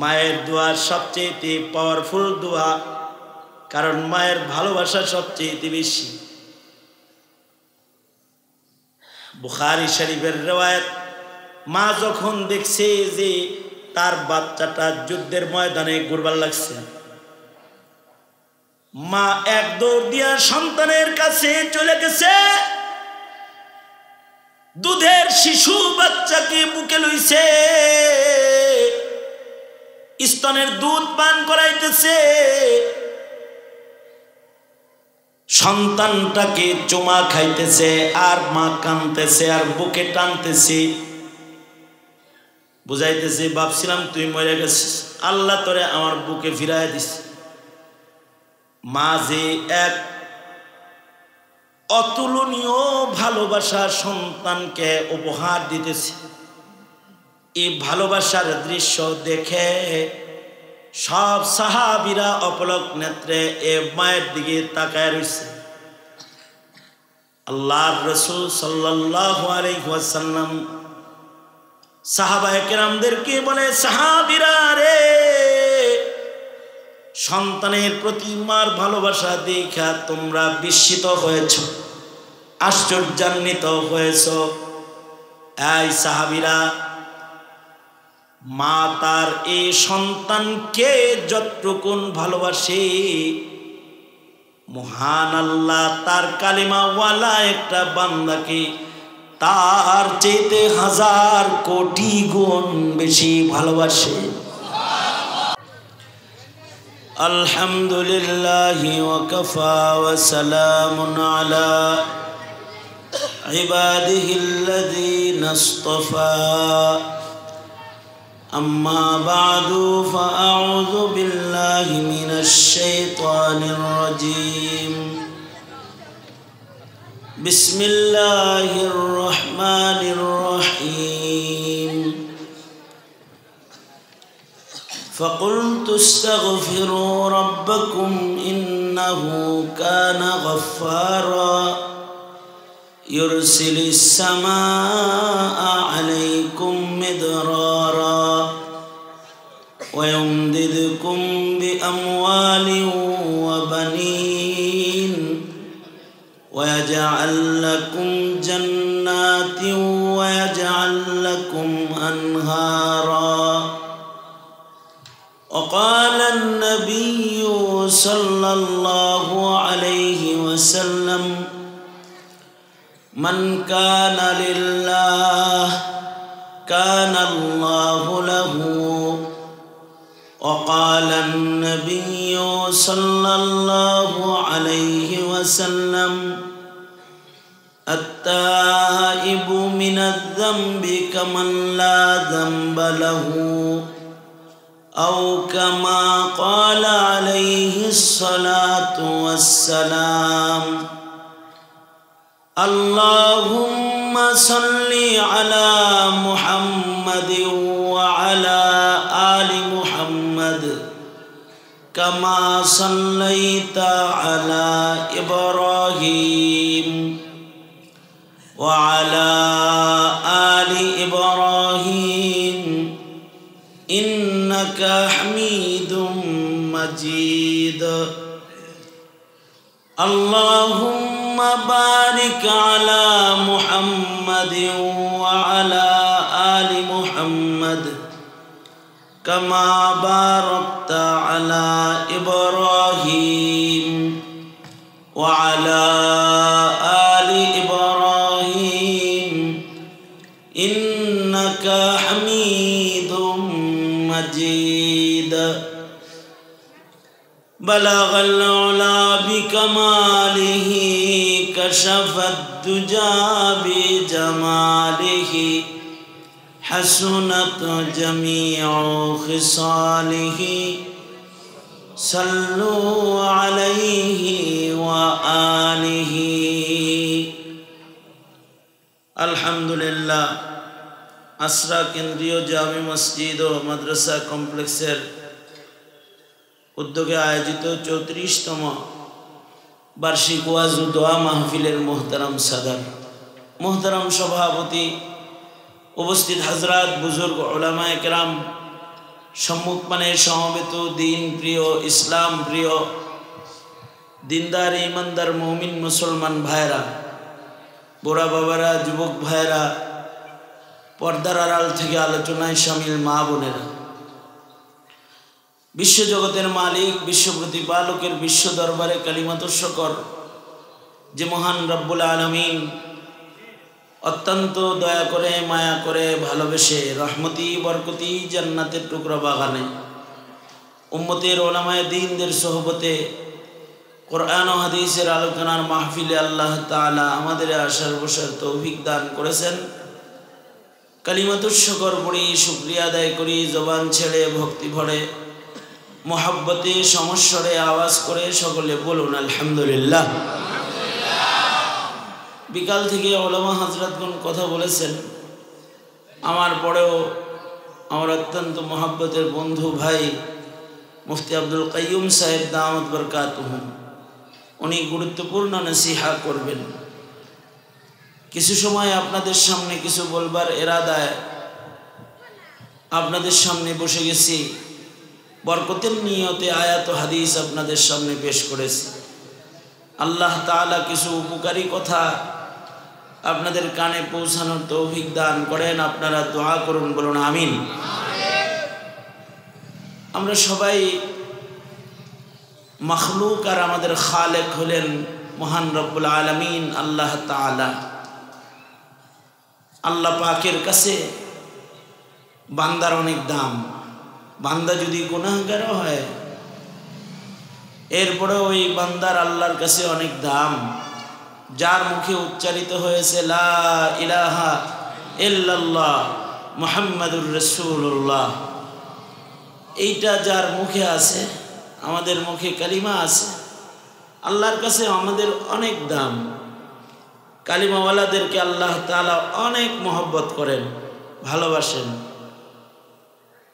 মায়ের দোয়া সবচেয়ে পাওয়ারফুল দোয়া, কারণ মায়ের ভালোবাসা সবচেয়ে বেশি। বুখারী শরীফের রিওয়ায়াত, মা যখন দেখছে যে তার বাচ্চাটা যুদ্ধের ময়দানে ঘুরবার লাগছে, মা এক দৌড় দিয়া সন্তানের কাছে চলে গেছে, দুধের শিশু বাচ্চাকে বুকে লইছে, স্তনের দুধ পান করাইতেছে, সন্তানটাকে চুমা খাইতেছে, আর মা কাঁদতেছে আর বুকে টানতেছে, বুঝাইতেছে ভাবছিলাম তুই মরে গেছিস, আল্লাহ তোরে আমার বুকে ফিরাই দিস। মা যে এক অতুলনীয় ভালোবাসা সন্তানকে উপহার দিতেছে, এই ভালোবাসার দৃশ্য দেখে সব সাহাবীরা অপলক নেত্রে এ মায়ের দিকে তাকায় রইছে। আল্লাহর রাসূল সাল্লাল্লাহু আলাইহি ওয়াসাল্লাম সাহাবায়ে কেরামদেরকে বলে, সাহাবীরা রে, সন্তানের প্রতি মার ভালোবাসা দেখা তোমরা বিস্মিত হয়েছ, আশ্চর্যান্বিত হয়েছ। এই সাহাবীরা, মা তার এই সন্তানকে যতটুকুন ভালোবাসে, মহান আল্লাহ তার কালিমাওয়ালা একটা বান্দাকে তার চাইতে 1000 কোটি গুণ বেশি ভালোবাসে। আলহামদুলিল্লাহি ওয়া কাফা ওয়া সালামুন আলা ইবাদিহিল্লাযীনা ইসতাফা। أما بعد فأعوذ بالله من الشيطان الرجيم. بسم الله الرحمن الرحيم. فقلت استغفروا ربكم إنه كان غفارا يرسل السماء عليكم مدرارا ويمددكم بأموال وبنين ويجعل لكم جنات ويجعل لكم أنهارا. وقال النبي صلى الله عليه وسلم: من كان لله كان الله له. وقال النبي صلى الله عليه وسلم: التائب من الذنب كمن لا ذنب له، أو كما قال عليه الصلاة والسلام. اللهم صل على محمد وعلى آل محمد كما صليت على إبراهيم وعلى آل إبراهيم إنك حميد مجيد. اللهم بارك على محمد وعلى آل محمد كما باركت على إبراهيم وعلى آل إبراهيم إنك حميد مجيد. بلغ العلا بكماله كشف الدجى بجماله حسنت جميع خصاله صلوا عليه وآله. আলহামদুলিল্লাহ, আসরা কেন্দ্রীয় জামি মসজিদ ও মাদ্রাসা কমপ্লেক্সের উদ্যোগে আয়োজিত 34তম বার্ষিক ওয়াজ ও দোয়া মাহফিলের মোহতারাম সাদার, মোহতারাম সভাপতি, উপস্থিত হযরত, বুজুর্গ, উলামায়ে কেরাম, সম্মুখপানে সমবেত দিন প্রিয়, ইসলাম প্রিয়, দিনদার ইমানদার মুমিন মুসলমান ভাইরা, বুড়া বাবারা, যুবক ভাইরা, পর্দার আড়াল থেকে আলোচনায় শামিল মা বোনেরা, বিশ্বজগতের মালিক, বিশ্ব প্রতিপালকের বিশ্ব দরবারে কালিমাত শকর যে মহান রব্বুল আলামিন অত্যন্ত দয়া করে, মায়া করে, ভালোবেসে রহমতি বরকতি জান্নাতের টুকরা বাগানে উম্মতের ওলামায়ে দ্বীনদের সোহবতে কোরআন ও হাদিসের আলোচনার মাহফিলে আল্লাহ তাআলা আমাদের আসার বসার তৌফিক দান করেছেন। কালিমাতুশ শুকর পড়ি, শুকরিয়া আদায় করি, জবান ছেড়ে ভক্তি ভরে মোহাব্বতে সমস্বরে আওয়াজ করে সকলে বলুন আলহামদুলিল্লাহ। বিকাল থেকে ওলামা হযরতগণ কথা বলেছেন, আমার পরেও আমার অত্যন্ত মোহাব্বতের বন্ধু ভাই মুফতি আব্দুল কাইয়ুম সাহেব দামাত বরকাতুহুম উনি গুরুত্বপূর্ণ নসিহা করবেন। কিছু সময় আপনাদের সামনে কিছু বলবার এরাদায় আপনাদের সামনে বসে গেছি, বরকতের নিয়তে আয়াত ও হাদিস আপনাদের সামনে পেশ করেছি। আল্লাহ তাআলা কিছু উপকারী কথা আপনাদের কানে পৌঁছানোর তৌফিক দান করেন। আপনারা দোয়া করুন, বলুন আমিন। আমরা সবাই মখলুক আর আমাদের খালেক হলেন মহান রব্বুল আলামিন আল্লাহ তাআলা। আল্লাহ পাকের কাছে বান্দার অনেক দাম। বান্দা যদি গুনাহগার হয় এরপরে ওই বান্দার আল্লাহর কাছে অনেক দাম। যার মুখে উচ্চারিত হয়েছে লা ইলাহা ইল্লাল্লাহ মুহাম্মাদুর রাসূলুল্লাহ, এইটা যার মুখে আছে, আমাদের মুখে কালিমা আছে, আল্লাহর কাছে আমাদের অনেক দাম। কালিমাওয়ালাদেরকে আল্লাহ তাআলা অনেক মহব্বত করেন, ভালোবাসেন।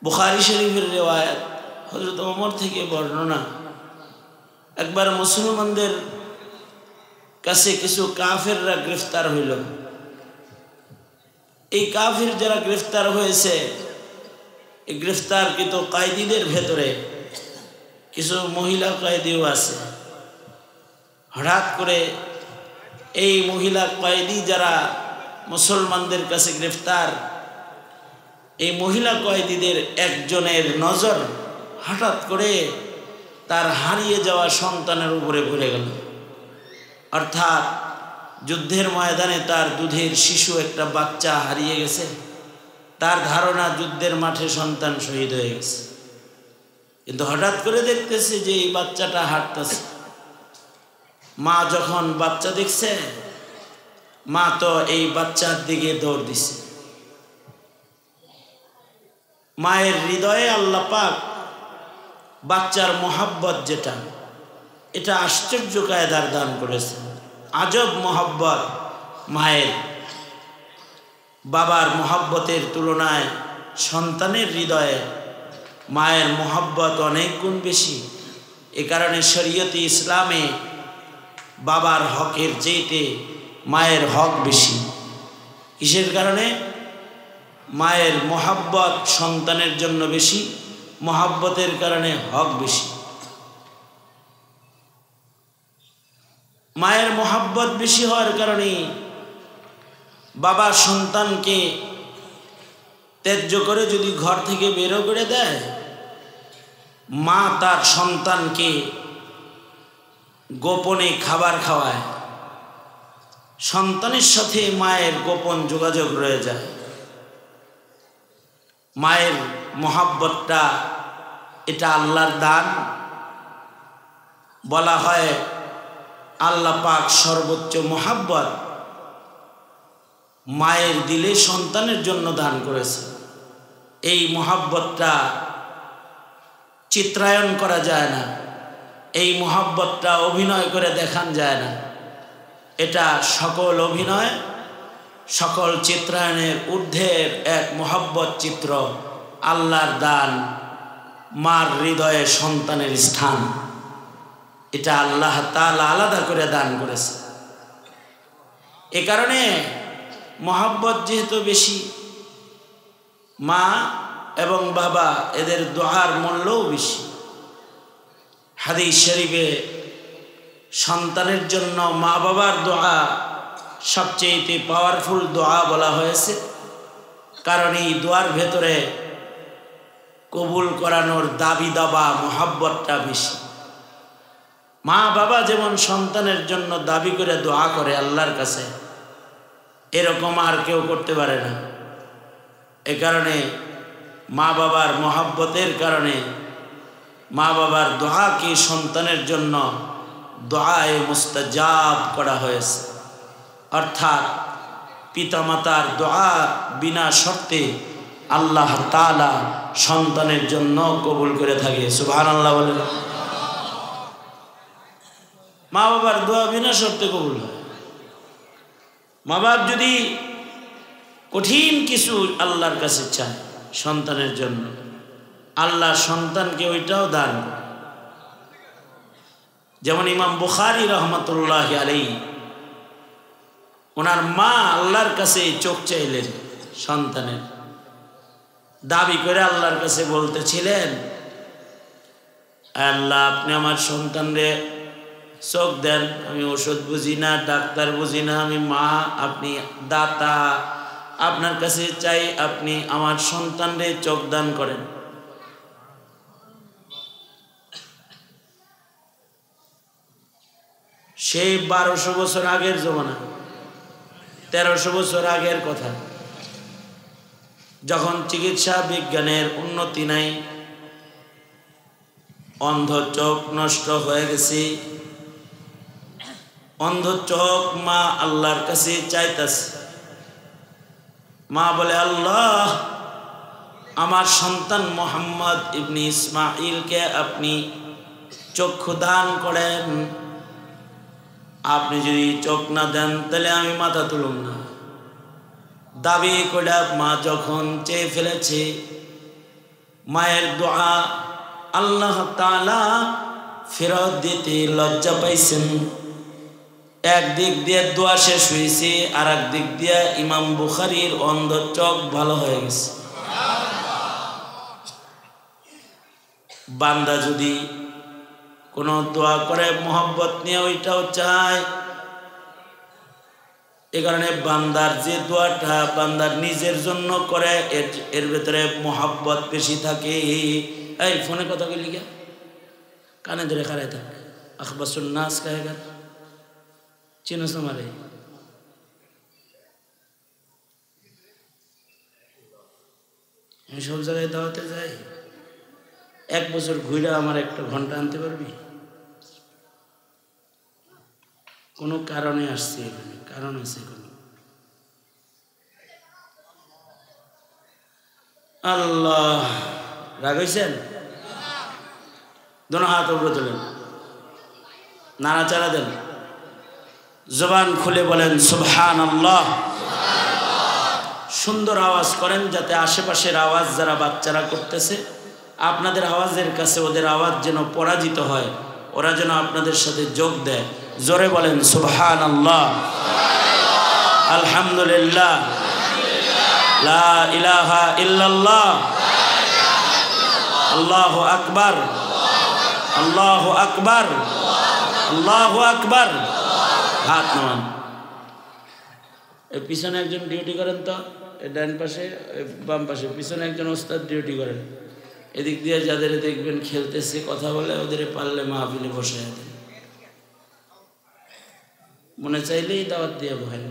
বুখারী শরীফের রিওয়ায়াত, হযরত ওমর থেকে বর্ণনা, একবার মুসলমানদের কাছে কিছু কাফেররা গ্রেফতার হইল। এই কাফের যারা গ্রেফতার হয়েছে, এই গ্রেফতারকৃত কয়েদিদের ভেতরে কিছু মহিলা কয়েদিও আছে। হঠাৎ করে এই মহিলা কয়েদি যারা মুসলমানদের কাছে গ্রেফতার, এই মহিলা কয়েদিদের একজনের নজর হঠাৎ করে তার হারিয়ে যাওয়া সন্তানের উপরে পড়ে গেল। অর্থাৎ যুদ্ধের ময়দানে তার দুধের শিশু একটা বাচ্চা হারিয়ে গেছে। তার ধারণা যুদ্ধের মাঠে সন্তান শহীদ হয়ে গেছে, কিন্তু হঠাৎ করে দেখতেছে যে এই বাচ্চাটা হাঁটতেছে। মা যখন বাচ্চা দেখছে, মা তো এই বাচ্চার দিকে দৌড় দিছে। মায়ের হৃদয়ে আল্লাহ পাক বাচ্চার মোহাব্বত যেটা, এটা আশ্চর্য কায়দার দান করেছে। আজব মোহাব্বত মায়ের। বাবার মোহাব্বতের তুলনায় সন্তানের হৃদয়ে মায়ের মোহাব্বত অনেক গুণ বেশি। এ কারণে শরীয়তে ইসলামে বাবার হকের চেয়েতে মায়ের হক বেশি। কিসের কারণে? মায়ের মোহাব্বত সন্তানের জন্য বেশি, মোহাব্বতের কারণে হক বেশি। মায়ের মোহাব্বত বেশি হওয়ার কারণে বাবা সন্তানকে ত্যায্য করে যদি ঘর থেকে বেরো করে দেয়, মা তার সন্তানকে গোপনে খাবার খাওয়ায়। সন্তানের সাথে মায়ের গোপন যোগাযোগ রয়ে যায়। মায়ের মোহাব্বতটা এটা আল্লাহর দান। বলা হয় আল্লাহ পাক সর্বোচ্চ মোহাব্বত মায়ের দিলে সন্তানের জন্য দান করেছে। এই মোহাব্বতটা চিত্রায়ন করা যায় না, এই মোহাব্বতটা অভিনয় করে দেখান যায় না। এটা সকল অভিনয়, সকল চিত্রায়নের ঊর্ধ্বের এক মোহাব্বত চিত্র, আল্লাহর দান। মার হৃদয়ে সন্তানের স্থান, এটা আল্লাহ তাআলা আলাদা করে দান করেছে। এ কারণে মোহাব্বত যেহেতু বেশি, মা এবং বাবা এদের দোয়ার মূল্যও বেশি। হাদিস শরীফে সন্তানের জন্য মা বাবার দোয়া সবচেয়ে পাওয়ারফুল দোয়া বলা হয়েছে, কারণ এই দোয়ার ভেতরে কবুল করানোর দাবি দাবা মোহাব্বতটা বেশি। মা বাবা যেমন সন্তানের জন্য দাবি করে দোয়া করে আল্লাহর কাছে, এরকম আর কেউ করতে পারে না। এ কারণে মা বাবার মোহাব্বতের কারণে মা বাবার দোয়াকে সন্তানের জন্য দোয়ায়ে মুস্তাজাব করা হয়েছে। অর্থাৎ পিতামাতার দোয়া বিনা শর্তে আল্লাহ তাআলা সন্তানের জন্য কবুল করে থাকে। সুবহানাল্লাহ বলেন। মা বাবার দোয়া বিনা শর্তে কবুল হয়। মা বাপ যদি কঠিন কিছু আল্লাহর কাছে চায় সন্তানের জন্য, আল্লাহ সন্তানকে ওইটাও দান করে। যেমন ইমাম বুখারী রহমতুল্লাহি আলাইহি, ওনার মা আল্লাহর কাছে চোখ চাইলেন সন্তানের, দাবি করে আল্লাহর কাছে বলতেছিলেন, আল্লাহ আপনি আমার সন্তানরে চোখ দেন। আমি ওষুধ বুঝি না, ডাক্তার বুঝি না, আমি মা, আপনি দাতা, আপনার কাছে চাই আপনি আমার সন্তানরে চোখ দান করেন। সেই 1200 বছর আগের জমানা, 1300 বছর আগের কথা, যখন চিকিৎসা বিজ্ঞানের উন্নতি নাই, অন্ধ চোখ নষ্ট হয়ে গেছে, অন্ধ চোখ মা আল্লাহর কাছে চাইতেছে। মা বলে, আল্লাহ আমার সন্তান মোহাম্মদ ইবনে ইসমাইলকে আপনি চক্ষু দান করেন। আপনি যদি চোখ না দেন তাহলে আমি মাথা তুলুম না। দাবি করে মা যখন চেয়ে ফেলেছে, মায়ের দোয়া আল্লাহ তাআলা ফেরত দিতে লজ্জা পাইছেন। একদিক দিয়ে দোয়া শেষ হয়েছে, আর একদিক দিয়ে ইমাম বুখারীর অন্ধ চোখ ভালো হয়ে গেছে। বান্দা যদি কোনো দোয়া করে মোহাব্বত নিয়ে ওইটাও চায়। এ কারণে বান্দার যে দোয়াটা বান্দার নিজের জন্য করে, এর ভেতরে মোহাব্বত বেশি থাকে। এই ফোনে কথা বলি গা, কানে ধরে খারাই থাকে, আখবাসুন নাস কাহেগা, চিনোস আমারে? আমি সব জায়গায় দাওয়াতে যাই, 1 বছর ঘুরে আমার একটা ঘন্টা আনতে পারবি? কোনো কারণে আসছে এখানে, কারণ আছে কোনো। আল্লাহ, রাগ হয়েছেন? দোনো হাত উপরে তোলেন, নাড়াচাড়া দেন, জবান খুলে বলেন সুবহানাল্লাহ। সুন্দর আওয়াজ করেন, যাতে আশেপাশের আওয়াজ যারা বাচ্চারা করতেছে আপনাদের আওয়াজের কাছে ওদের আওয়াজ যেন পরাজিত হয়, ওরা যেন আপনাদের সাথে যোগ দেয়। জোরে বলেন সুবহানাল্লাহ, আলহামদুলিল্লাহ, লা ইলাহা ইল্লাল্লাহ, আল্লাহু আকবার, আল্লাহু আকবার, আল্লাহু আকবার। হাত নামান। এই পিছনে একজন ডিউটি করেন তো, ডান পাশে বাম পাশে, পিছনে একজন ওস্তাদ ডিউটি করেন। এদিক দিয়ে যাদের দেখবেন খেলতেছে, কথা বলে, ওদের পারলে মাহফিলে বসায় দেন। মনে চাইলেই দাওয়াত দিয়ে বহেন।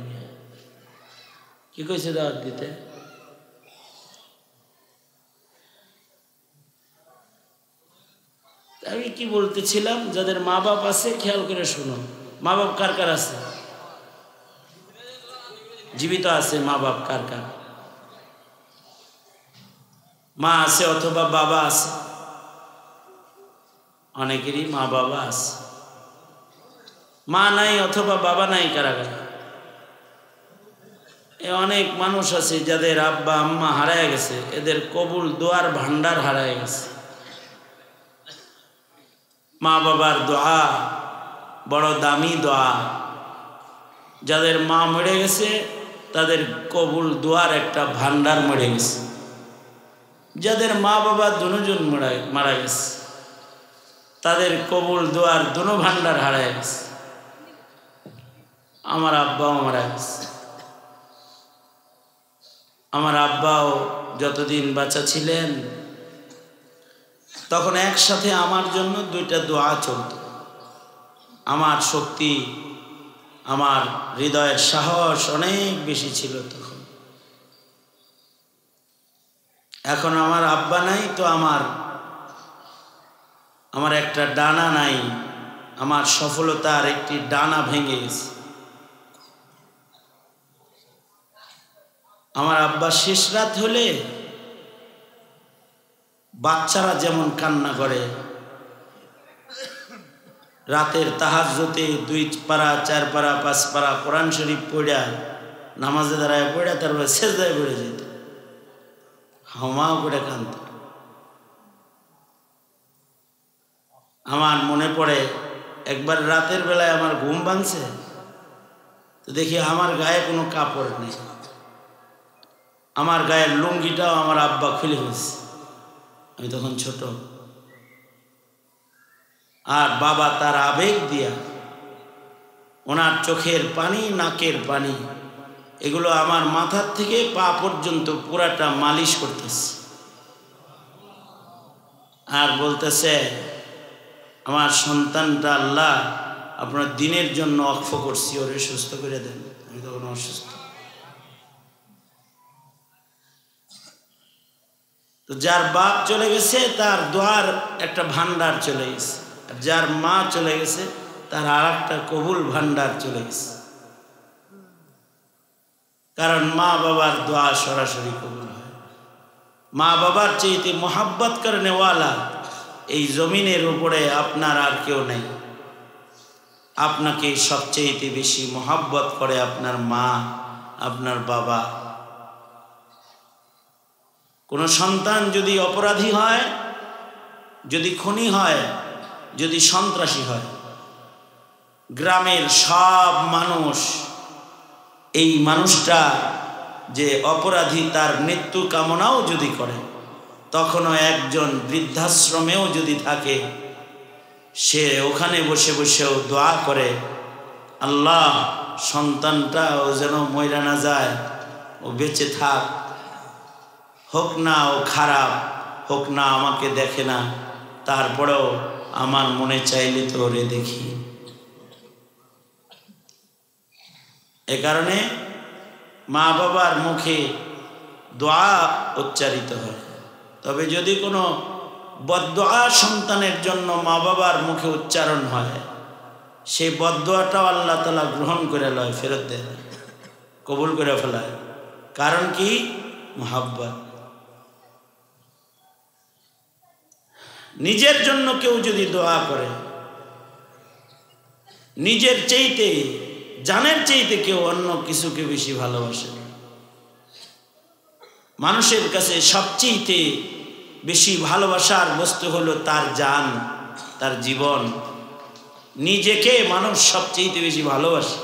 কি কইছে দাওয়াত দিতে? আমি কি বলতেছিলাম, যাদের মা বাপ আছে খেয়াল করে শুনো। মা বাপ কার কার আছে? জীবিত আছে মা বাপ কার কার? মা আছে অথবা বাবা আছে? অনেকেরই মা বাবা আছে। মা নাই অথবা বাবা নাই কারা কারা? অনেক মানুষ আছে যাদের আব্বা আম্মা হারায় গেছে, এদের কবুল দোয়ার ভান্ডার হারায় গেছে। মা বাবার দোয়া বড় দামি দোয়া। যাদের মা মরে গেছে তাদের কবুল দোয়ার একটা ভান্ডার মরে গেছে। যাদের মা বাবা দুজন মারা গেছে, তাদের কবুল দোয়ার দুনো ভান্ডার হারায় গেছে। আমার আব্বাও মারা গেছে। আমার আব্বাও যতদিন বাঁচা ছিলেন তখন একসাথে আমার জন্য দুইটা দোয়া চলত। আমার শক্তি, আমার হৃদয়ের সাহস অনেক বেশি ছিল তখন। এখন আমার আব্বা নাই তো আমার একটা ডানা নাই, আমার সফলতার একটি ডানা ভেঙে গেছে। আমার আব্বা শেষ রাত হলে বাচ্চারা যেমন কান্না করে, রাতের তাহাজ্জুদে 2 পারা 4 পারা 5 পারা কোরআন শরীফ পড়া, নামাজে দাঁড়ায় পড়া, তারপরে সেজদায় পড়ে যেত, হামাও করে কাঁদত। আমার মনে পড়ে একবার রাতের বেলায় আমার ঘুম ভাঙছে, তো দেখি আমার গায়ে কোনো কাপড় নেই, আমার গায়ের লুঙ্গিটাও আমার আব্বা খুলে ফেলছে। আমি তখন ছোট। আর বাবা তার আবেগ দিয়া, ওনার চোখের পানি, নাকের পানি, এগুলো আমার মাথার থেকে পা পর্যন্ত পুরাটা মালিশ করতেছে আর বলতেছে, আমার সন্তানটা আল্লাহ আপনার দিনের জন্য ওয়াকফ করছি, ওরে সুস্থ করে দেন। আমি তখন অসুস্থ। তো যার বাপ চলে গেছে তার দোয়ার একটা ভান্ডার চলে গেছে, আর যার মা চলে গেছে তার আর একটা কবুল ভান্ডার চলে গেছে। কারণ মা বাবার দোয়া সরাসরি কবুল হয়। মা বাবার চাইতে মোহাব্বত করনেওয়ালা এই জমিনের উপরে আপনার আর কেউ নেই। আপনাকে সবচেয়ে বেশি মোহাব্বত করে আপনার মা, আপনার বাবা। কোনো সন্তান যদি অপরাধী হয়, যদি খুনি হয়, যদি সন্ত্রাসী হয়, গ্রামের সব মানুষ এই মানুষটা যে অপরাধী তার মৃত্যু কামনাও যদি করে, তখনও একজন বৃদ্ধাশ্রমেও যদি থাকে, সে ওখানে বসে বসেও দোয়া করে, আল্লাহ সন্তানটাও যেন মইরা না যায়, ও বেঁচে থাক, হোক না ও খারাপ, হোক না আমাকে দেখে না, তারপরেও আমার মনে চাইলে তো ওরে দেখি। এ কারণে মা বাবার মুখে দোয়া উচ্চারিত হয়। তবে যদি কোনো বদদোয়া সন্তানের জন্য মা বাবার মুখে উচ্চারণ হয়, সেই বদদোয়াটাও আল্লাহ তাআলা গ্রহণ করে লয়, ফেরত দেয়, কবুল করে ফেলায়। কারণ কি? মুহাব্বত। নিজের জন্য কেউ যদি দোয়া করে, নিজের চাইতে, জানের চাইতে কেউ অন্য কিছুকে বেশি ভালোবাসে। মানুষের কাছে সবচেয়ে বেশি ভালোবাসার বস্তু হলো তার জান, তার জীবন। নিজেকে মানুষ সবচেয়ে বেশি ভালোবাসে।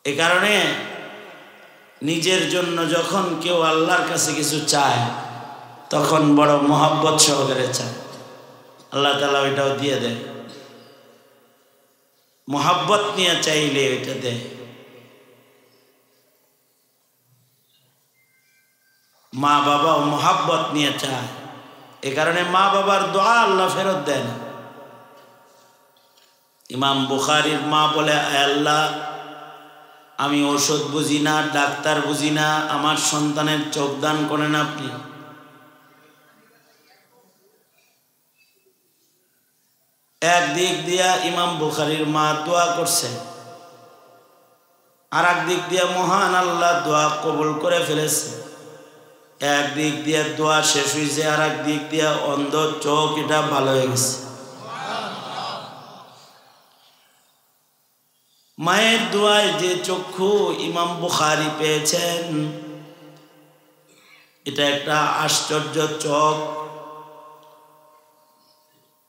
এ কারণে নিজের জন্য যখন কেউ আল্লাহর কাছে কিছু চায়, তখন বড় মোহাব্বত সহকারে চায়, আল্লাহ তাআলা ওইটাও দিয়ে দেয়। মোহাব্বত নিয়ে চাইলে ওইটা দেয়। মা বাবাও মোহাব্বত নিয়ে চায়, এ কারণে মা বাবার দোয়া আল্লাহ ফেরত দেয় না। ইমাম বুখারীর মা বলে, আল্লাহ আমি ওষুধ বুঝি না, ডাক্তার বুঝি না, আমার সন্তানের চোখ দান করেন আপনি। একদিক দিয়া ইমাম বুখারীর মা দোয়া করছে, আর একদিক দিয়া মহান আল্লাহ দোয়া কবুল করে ফেলেছে। একদিক দিয়া দোয়া শেষ হয়েছে, আর একদিক দিয়া অন্ধ চোখ এটা ভালো হয়ে গেছে। মায়ের দোয়ায় যে চক্ষু ইমাম বুখারী পেয়েছেন, এটা একটা আশ্চর্য চোখ।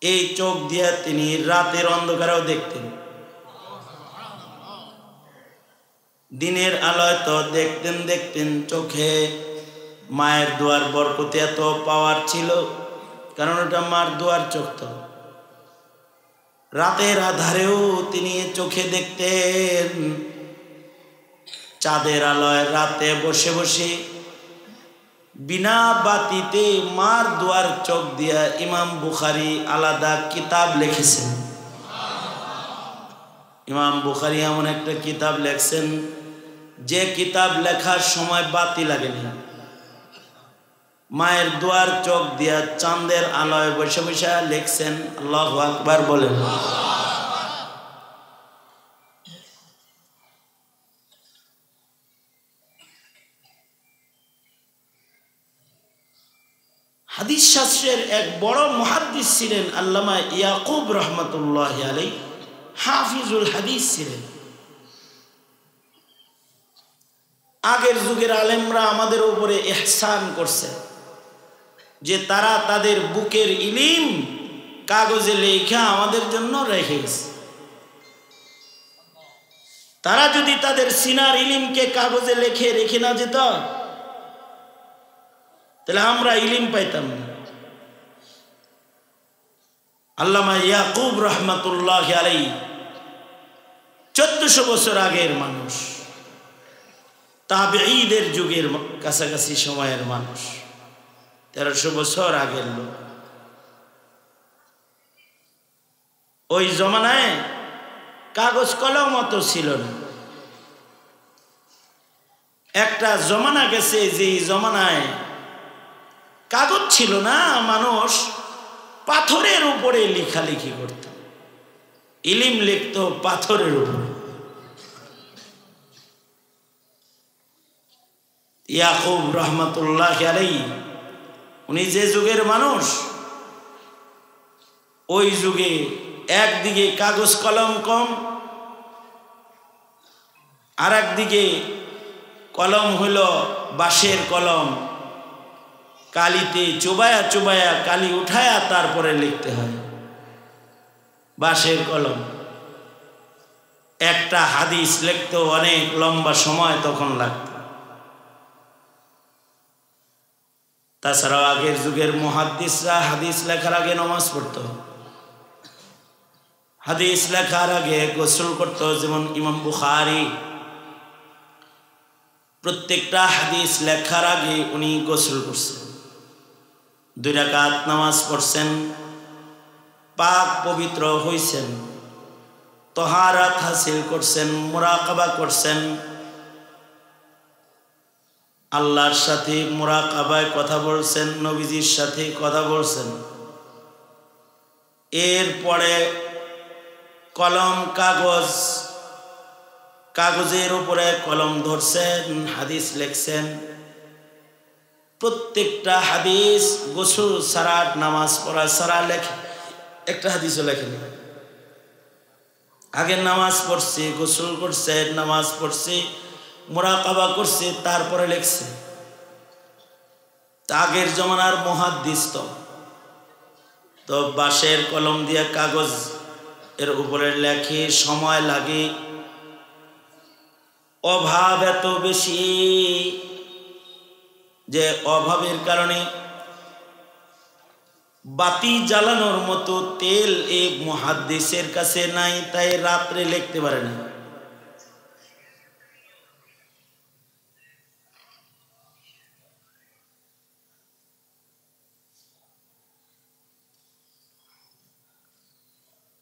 এই চোখ দিয়া তিনি রাতের অন্ধকারেও দেখতেন, দিনের আলোয় তো দেখতেন চোখে, মায়ের দোয়ার বরকতে এত পাওয়ার ছিল, কারণ ওটা মার দোয়ার চোখ। তো রাতের আধারেও তিনি চোখে দেখতেন, চাঁদের আলোয় রাতে বসে বসে বিনা বাতিতে মার দোয়ার চোখ দিয়া ইমাম বুখারী আলাদা কিতাব লিখেছেন। ইমাম বুখারী এমন একটা কিতাব লেখছেন যে কিতাব লেখার সময় বাতি লাগেনি। মায়ের দোয়ার চোখ দিয়া চাঁদের আলোয় বসে বসে লিখছেন। আল্লাহু আকবার বলেন। হাদিস শাস্ত্রের এক বড় মুহাদ্দিস ছিলেন আল্লামা ইয়াকুব রহমতুল্লাহি আলাইহি, হাফিজুল হাদিস ছিলেন। আগের যুগের আলেমরা আমাদের উপরে ইহসান করছে যে তারা তাদের বুকের ইলম কাগজে লেখা আমাদের জন্য রেখে গেছে। তারা যদি তাদের সিনার ইলমকে কাগজে রেখে না যেত, তাহলে আমরা ইলম পাইতাম না। আল্লামা ইয়াকুব রহমতুল্লাহি আলাইহি 1400 বছর আগের মানুষ, তাবেঈদের যুগের কাছাকাছি সময়ের মানুষ, 1300 বছর আগের লোক। ওই জমানায় কাগজ কলম অত ছিল না। একটা জমানা গেছে যে জমানায় কাগজ ছিল না, মানুষ পাথরের উপরে লেখালেখি করত, ইলম লিখত পাথরের উপরে। ইয়াকুব রহমতুল্লাহি আলাইহি উনি যে যুগের মানুষ, ওই যুগে একদিকে কাগজ কলম কম, আর একদিকে কলম হইল বাঁশের কলম, কালিতে চুবায়া চুবায়া কালি উঠায়া তারপরে লিখতে হয়। বাঁশের কলম একটা হাদিস লিখতে অনেক লম্বা সময় তখন লাগত। তাছাড়াও আগের যুগের মুহাদ্দিসরা হাদিস লেখার আগে নামাজ পড়ত, হাদিস লেখার আগে গোসল করত। যেমন ইমাম বুখারী প্রত্যেকটা হাদিস লেখার আগে উনি গোসল করছেন, 2 রাকাত নামাজ পড়ছেন, পাক পবিত্র হইছেন, তাহারাত হাসিল করছেন, মুরাকাবা করছেন, আল্লাহর সাথে মুরাকাবায় কথা বলছেন, নবীজির সাথে কথা বলছেন। এরপরে কলম কাগজের উপরে কলম ধরছেন, হাদিস লিখছেন। প্রত্যেকটা হাদিস গোসল ছাড়া, নামাজ পড়া ছাড়া লেখে, একটা হাদিসও লেখেন। আগে নামাজ পড়ছে, গোসল করছে, নামাজ পড়ছে, মুরাকাবা করছে, তারপরে লিখছে। আগের জমানার মুহাদ্দিস তো বাঁশের কলম দিয়ে কাগজ এর উপরে লেখে, সময় লাগে, অভাব এত বেশি যে অভাবের কারণে বাতি জ্বালানোর মতো তেল এই মুহাদ্দিসের কাছে নাই, তাই রাত্রে লিখতে পারে না।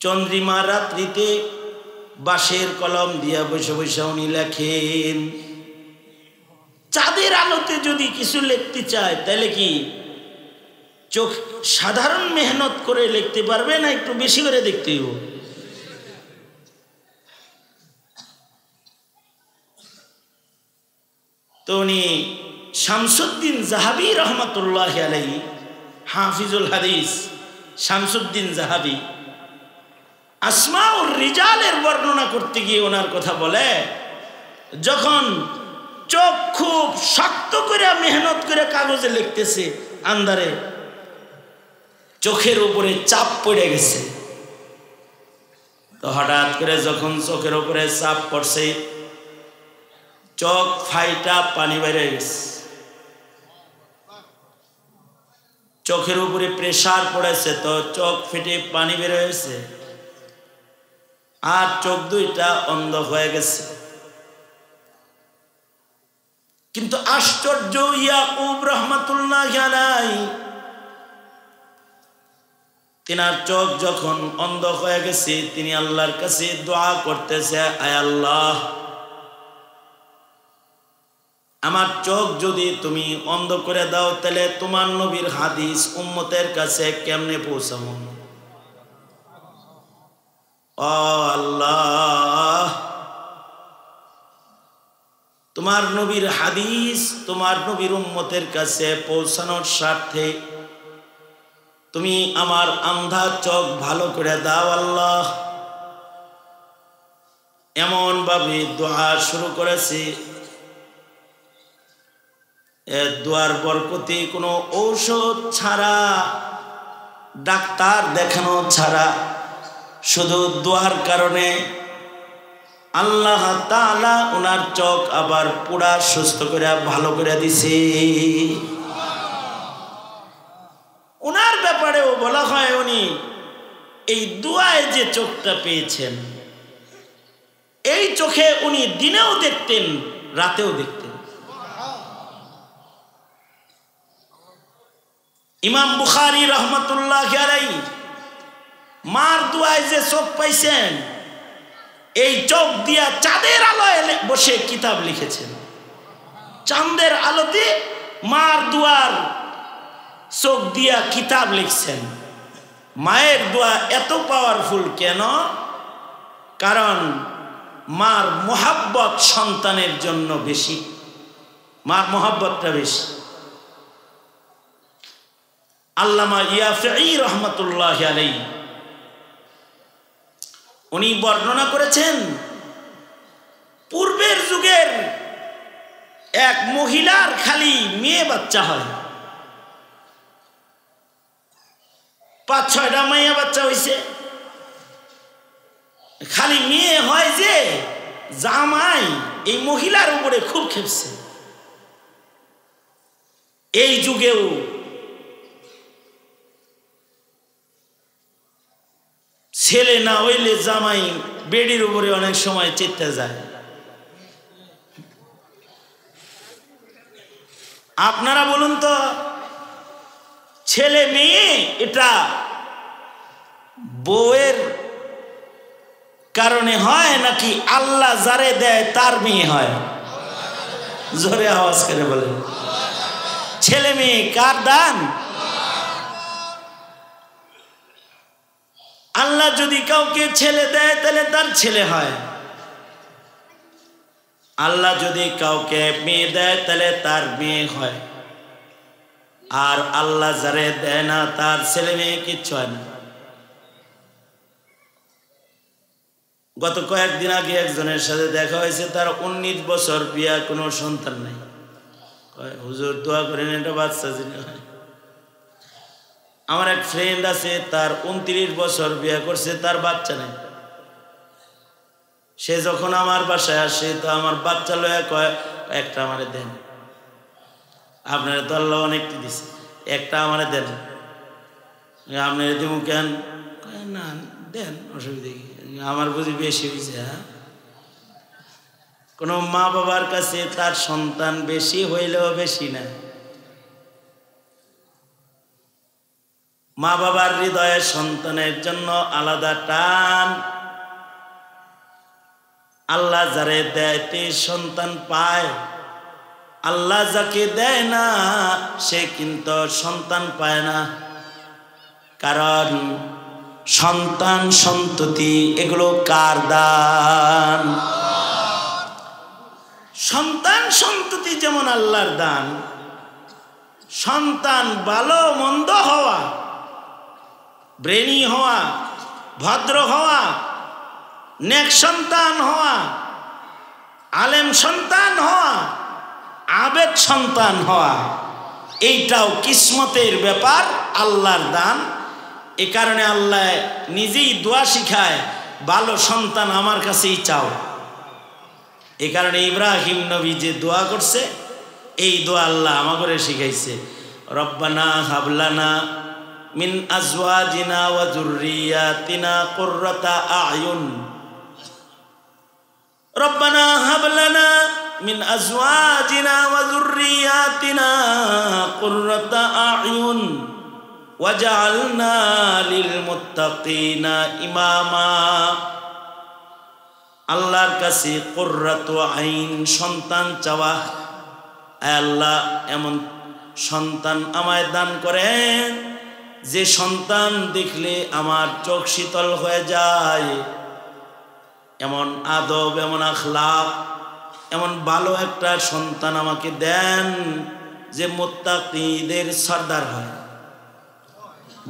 চন্দ্রিমা রাত্রিতে বাঁশের কলম দিয়া বসে বসে উনি লেখেন। চাঁদের আলোতে যদি কিছু লিখতে চায় তাহলে কি চোখ সাধারণ মেহনত করে লিখতে পারবে না একটু বেশি করে দেখতে হইব? তো উনি শামসুদ্দিন জাহাবি রহমতুল্লাহি আলাইহি, হাফিজুল হাদিস শামসুদ্দিন জাহাবি, আসমাউর রিজালের বর্ণনা করতে গিয়ে ওনার কথা বলে, যখন চোখ খুব শক্ত করে মেহনত করে কাগজে লিখতেছে, আন্ধারে চোখের উপরে চাপ পড়ে গেছে। তো হঠাৎ করে যখন চোখের উপরে চাপ পড়ছে, চোখ ফাইটা পানি বেরিয়ে গেছে। চোখের উপরে প্রেসার পড়েছে, তো চোখ ফেটে পানি বের হয়েছে, আর চোখ দুইটা অন্ধ হয়ে গেছে। কিন্তু আশ্চর্য, ইয়াকুব রাহমাতুল্লাহ আলাইহি তিনার চোখ যখন অন্ধ হয়ে গেছে, তিনি আল্লাহর কাছে দোয়া করতেছে, আয় আল্লাহ, আমার চোখ যদি তুমি অন্ধ করে দাও, তাহলে তোমার নবীর হাদিস উম্মতের কাছে কেমনে পৌঁছাবো? ও আল্লাহ, তোমার নবীর হাদিস তোমার নবীর উম্মতের কাছে পৌঁছানোর স্বার্থে তুমি আমার আন্ধা চোখ ভালো করে দাও আল্লাহ। এমন ভাবে দোয়া শুরু করেছি, দোয়ার বরকতে কোনো ঔষধ ছাড়া, ডাক্তার দেখানো ছাড়া, শুধু দোয়ার কারণে আল্লাহ তাআলা ওনার চোখ আবার পুরা সুস্থ করে ভালো করে দিছে। ওনার ব্যাপারেও বলা হয়, উনি এই দোয়ায় যে চোখটা পেয়েছেন, এই চোখে উনি দিনেও দেখতেন, রাতেও দেখতেন। ইমাম বুখারী রাহমাতুল্লাহ আলাইহি মার দোয়ায় যে চোখ পাইছেন, এই চোখ দিয়া চাঁদের আলোয় বসে কিতাব লিখেছেন। চাঁদের আলোতে মার দোয়ার চোখ দিয়া কিতাব লিখছেন। মায়ের দোয়া এত পাওয়ারফুল কেন? কারণ মার মোহাব্বত সন্তানের জন্য বেশি, মার মোহাব্বতটা বেশি। আল্লামা ইয়াফঈ রাহমাতুল্লাহ আলাইহি উনি বর্ণনা করেছেন, পূর্বের যুগের এক মহিলার খালি মেয়ে বাচ্চা হয়, 5-6টা মেয়ে বাচ্চা হয়েছে, খালি মেয়ে হয় যে জামাই এই মহিলার উপরে খুব খেপছে। এই যুগেও ছেলে না হইলে জামাই বেডির উপরে অনেক সময় চেতে যায়। আপনারা বলুন তো, ছেলে মেয়ে এটা বউয়ের কারণে হয় নাকি আল্লাহ যারে দেয় তার মেয়ে হয়? জোরে আওয়াজ করে বলেন। ছেলে মেয়ে কার দান? আল্লাহ যদি কাউকে ছেলে দেয় তাহলে তার ছেলে হয়, আল্লাহ যদি কাউকে মেয়ে দেয় তাহলে তার মেয়ে হয়, আর আল্লাহ যারে দেয় না তার ছেলে মেয়ে কিচ্ছু হয় না। গত কয়েকদিন আগে একজনের সাথে দেখা হয়েছে, তার 19 বছর, বিয়া, কোনো সন্তান নাই। হুজুর দোয়া করেন একটা বাচ্চা যিনি হয়। আমার এক ফ্রেন্ড আছে, তার 29 বছর, বিয়ে করছে, তার বাচ্চা নেই। সে যখন আমার বাসায় আসে তো আমার বাচ্চা লয়া কয়, একটা আমারে দেন। আপনারা তো আল্লাহ অনেকটি দিছে, একটা আমারে দেন। আপনারা দিব কেন? না দেন, অসুবিধা কি, আমার বুঝি বেশি হয়েছে। হ্যাঁ, কোনো মা বাবার কাছে তার সন্তান বেশি হইলেও বেশি না। মা বাবার হৃদয়ে সন্তানের জন্য আলাদা টান। আল্লাহ যারে দেয় তে সন্তান পায়, আল্লাহ যাকে দেয় না সে কিন্তু সন্তান পায় না। কারণ সন্তান সন্ততি এগুলো কার দান? সন্তান সন্ততি যেমন আল্লাহর দান, সন্তান ভালো মন্দ হওয়া, ব্রেনি হওয়া, ভদ্র হওয়া, নেক সন্তান হওয়া, আলেম সন্তান হওয়া, আবেদ সন্তান হওয়া, এইটাও কিসমতের ব্যাপার, আল্লাহর দান। এ কারণে আল্লাহ নিজেই দোয়া শিখায়, ভালো সন্তান আমার কাছেই চাও। এ কারণে ইব্রাহিম নবী যে দোয়া করছে, এই দোয়া আল্লাহ আমাকে শিখাইছে, রব্বানা হাবলানা মিন আজওয়াজিনা ওয়া যুররিয়াতিনা কুররাতা আয়ুন রব্বানা হাবলানা মিন আজওয়াজিনা ওয়া যুররিয়াতিনা কুররাতা আয়ুন ওয়াজআলনা লিল মুত্তাকিনা ইমামা। আল্লাহর কাছে কুররাতু আইন সন্তান চাওয়া। আল্লাহ এমন সন্তান আমায় দান করেন যে সন্তান দেখলে আমার চোখ শীতল হয়ে যায়, এমন আদব, এমন আখলাক, এমন ভালো একটা সন্তান আমাকে দেন যে মুত্তাকিদের সর্দার হয়,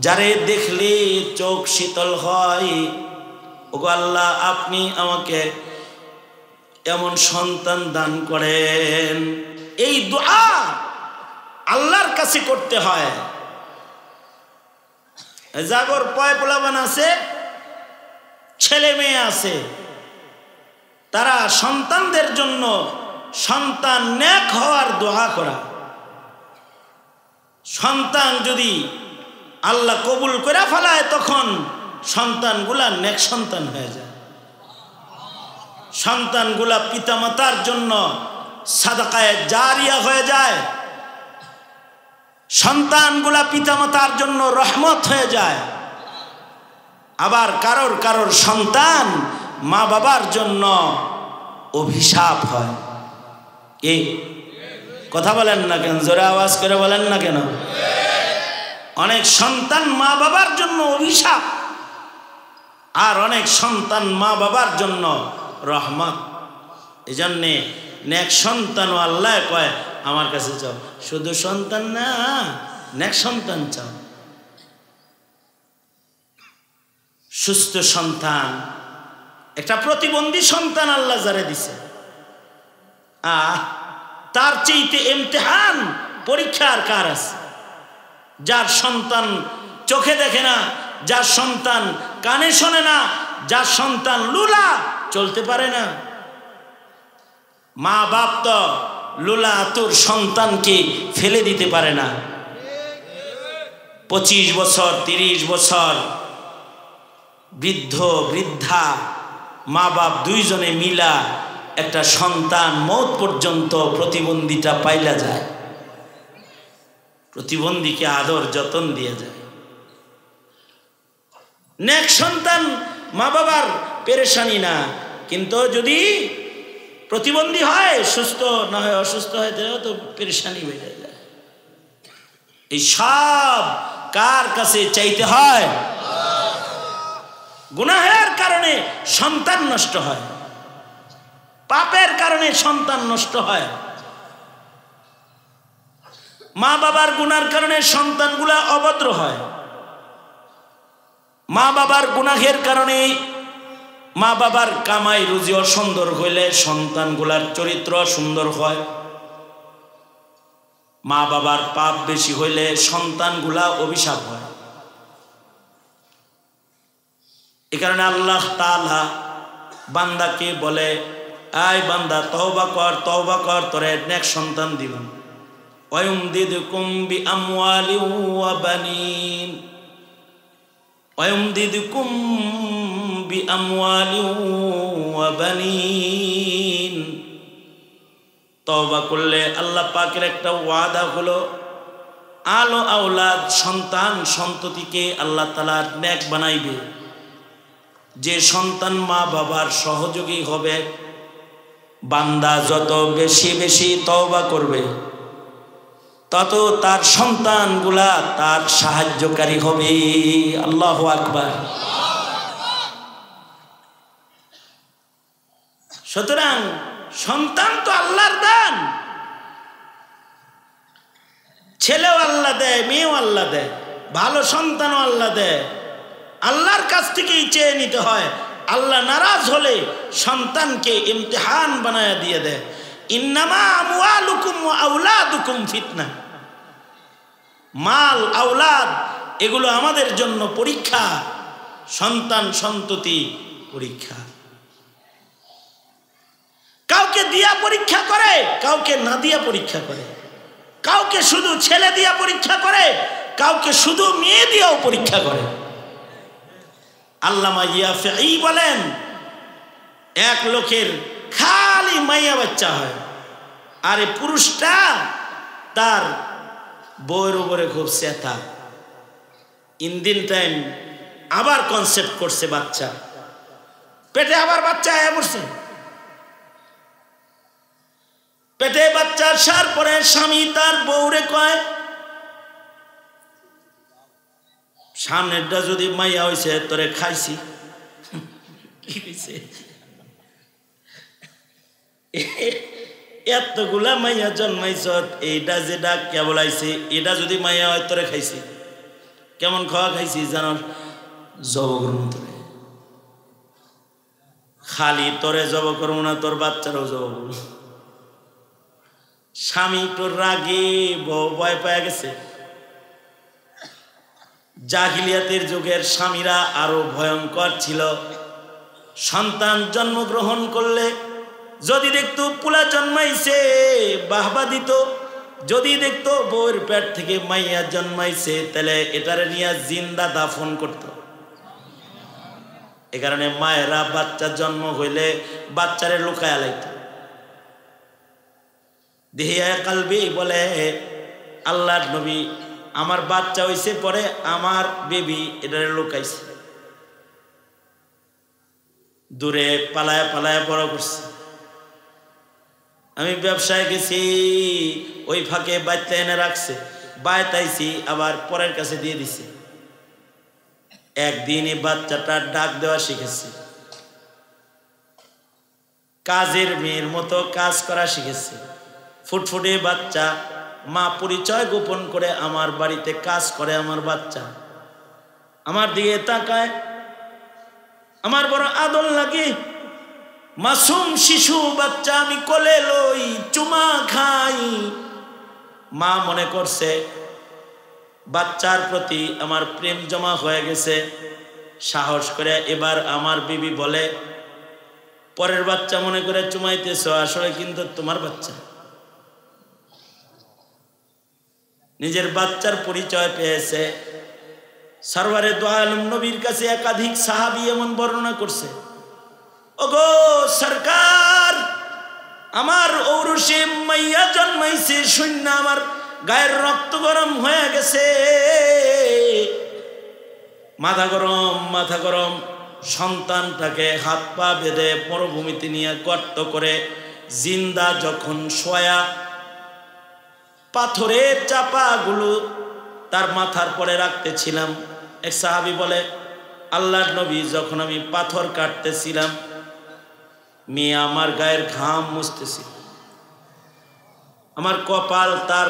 যারে দেখলে চোখ শীতল হয়। ওগো আল্লাহ, আপনি আমাকে এমন সন্তান দান করেন। এই দোয়া আল্লাহর কাছে করতে হয়। জাগর পয়পলাবান আছে, ছেলে মেয়ে আছে, তারা সন্তানদের জন্য সন্তান নেক হওয়ার দোয়া করা। সন্তান যদি আল্লাহ কবুল করে ফেলায় তখন সন্তানগুলা নেক সন্তান হয়ে যায়। সন্তানগুলা পিতামাতার জন্য সাদাকায়ে জারিয়া হয়ে যায়। সন্তানগুলা পিতামাতার জন্য রহমত হয়ে যায়। আবার কারোর কারোর সন্তান মা বাবার জন্য অভিশাপ হয়। কি কথা বলেন না কেন? জোরে আওয়াজ করে বলেন না কেন? অনেক সন্তান মা বাবার জন্য অভিশাপ, আর অনেক সন্তান মা বাবার জন্য রহমত। এই জন্যে নেক সন্তান আল্লাহ কয় আমার কাছে চাও, শুধু সন্তান না, নেক সন্তান চাও। সুস্থ সন্তান, একটা প্রতিবন্ধী সন্তান আল্লাহ যারে দিছে, তার চেয়েতে ইমতিহান পরীক্ষার কার আছে? যার সন্তান চোখে দেখে না, যার সন্তান কানে শোনে না, যার সন্তান লুলা, চলতে পারে না। মা বাপ তো লুলা তোর সন্তানকে ফেলে দিতে পারে না। 25 বছর 30 বছর বৃদ্ধ বৃদ্ধা মা বাপ দুইজনে মিলা একটা সন্তান মৌত পর্যন্ত প্রতিবন্ধীটা পাইলা যায়। প্রতিবন্ধীকে আদর যতন দিয়ে যায়। নেক সন্তান মা বাবার পেরেশানি না, কিন্তু যদি প্রতিবন্ধী হয়, সুস্থ না হয়, অসুস্থ হয়, তো পেরেশানি বেড়ে যায়। এই সব কার কাছে চাইতে হয়? গুনাহের কারণে সন্তান নষ্ট হয়, পাপের কারণে সন্তান নষ্ট হয়। মা বাবার গুনার কারণে সন্তানগুলা অভদ্র হয়। মা বাবার গুনাহের কারণে মা বাবার কামাই রুজি অসুন্দর হইলে সন্তানগুলার চরিত্র সুন্দর হয়। মা বাবার পাপ বেশি হইলে সন্তানগুলা অভিশাপ হয়। এই কারণে আল্লাহ তাআলা বান্দাকে বলে, আয় বান্দা তওবা কর, তোরে নেক সন্তান দিব। ওয়ায়ুমদিদকুম বিআমওয়ালিন ওয়া বানিন, ওয়ায়ুমদিদকুম বিআমওয়ালিন ওয়া বানিন। তওবা করলে আল্লাহ পাকের একটা ওয়াদা হলো, আলো আওলাদ সন্তান সন্ততিকে আল্লাহ তাআলা নেক বানাইবে। যে সন্তান মা বাবার সহযোগী হবে, বান্দা যত বেশি বেশি তওবা করবে, তত তার সন্তানগুলা তার সাহায্যকারী হবে। আল্লাহু আকবার। সুতরাং সন্তান তো আল্লাহর দান। ছেলেও আল্লাহ দেয়, মেয়েও আল্লাহ দেয়, ভালো সন্তানও আল্লাহ দেয়। আল্লাহর কাছ থেকেই চেয়ে নিতে হয়। আল্লাহ নারাজ হলে সন্তানকে ইমতিহান বানায়া দিয়ে দেয়। ইন্নামা আমওয়ালুকুম ওয়া আওলাদুকুম ফিতনা। মাল আওলাদ এগুলো আমাদের জন্য পরীক্ষা, সন্তান সন্ততি পরীক্ষা। কাউকে দিয়া পরীক্ষা করে, কাউকে না দিয়া পরীক্ষা করে। কাউকে শুধু ছেলে দিয়া পরীক্ষা করে, কাউকে শুধু মেয়ে দিয়েও পরীক্ষা করে। আল্লামা ইয়াফি বলেন, এক লোকের খালি মাইয়া বাচ্চা হয়, আর এই পুরুষটা তার বউয়ের উপরে খুব চেতা। ইনদিন টাইম আবার কনসেপ্ট করছে, বাচ্চা পেটে আবার বাচ্চা আয়া পড়ছে। পেটে বাচ্চা আসার পরে স্বামী তার বউরে কয়, সামনেরটা যদি মাইয়া হয়েছে তোরে খাইছি। কি হয়েছে? এতগুলা মাইয়া জন্মাইছ, এইটা যেটা কেবল আইছে, এটা যদি মাইয়া হয় তোরে খাইছি। কেমন খাওয়া খাইছি জানো? জব করবো তোরে, খালি তোরে জব করবো না, তোর বাচ্চারও জব করবো। স্বামী তোর রাগে ভয় পেয়ে গেছে। জাহিলিয়াতের যুগের স্বামীরা আরো ভয়ঙ্কর ছিল। সন্তান জন্মগ্রহণ করলে যদি দেখতো পোলা জন্মাইছে বাহবা দিত, যদি দেখতো বউয়ের পেট থেকে মাইয়া জন্মাইছে তাহলে এটারে নিয়ে জিন্দা দাফন করত। এ কারণে মায়েরা বাচ্চা জন্ম হইলে বাচ্চারে লুকায়া লাইত। দেহিয়া কালবি বলে, আল্লাহর নবী আমার বাচ্চা হইছে, পরে আমার বেবি এটারে লুকাইছে, দূরে পালায় পালায় বড় করছে। আমি ব্যবসায় গেছি, ওই ফাঁকে বাচ্চা এনে রাখছে, বাইতাইছি, আবার পরের কাছে দিয়ে দিছে। একদিনই বাচ্চাটা ডাক দেওয়া শিখেছে, কাজের মেয়ের মতো কাজ করা শিখেছে। ফুটফুটে বাচ্চা, মা পরিচয় গোপন করে আমার বাড়িতে কাজ করে। আমার বাচ্চা আমার দিকে তাকায়, আমার বড় আদর লাগে। মাসুম শিশু বাচ্চা আমি কোলে লই, চুমা খাই। মা মনে করছে বাচ্চার প্রতি আমার প্রেম জমা হয়ে গেছে। সাহস করে এবার আমার বিবি বলে, পরের বাচ্চা মনে করে চুমাইতেছ, আসলে কিন্তু তোমার বাচ্চা। নিজের বাচ্চার পরিচয় পেয়েছে। সরওয়ারে দো আলম নবীর কাছে একাধিক সাহাবী এমন বর্ণনা করছে, ওগো সরকার, আমার ঔরসে মাইয়া জন্মাইছে, শূন্য আমার গায়ের রক্ত গরম হয়ে গেছে, মাথা গরম মাথা গরম। সন্তানটাকে হাত পা বেঁধে মরুভূমিতে নিয়ে গর্ত করে জিন্দা যখন শোয়া, পাথরের চাপাগুলো তার মাথার পরে রাখতেছিলাম। এক সাহাবী বলে, আল্লাহর নবী যখন আমি পাথর কাটতেছিলাম, মেয়ে আমার গায়ের ঘাম মুছতেছিল, আমার কপাল তার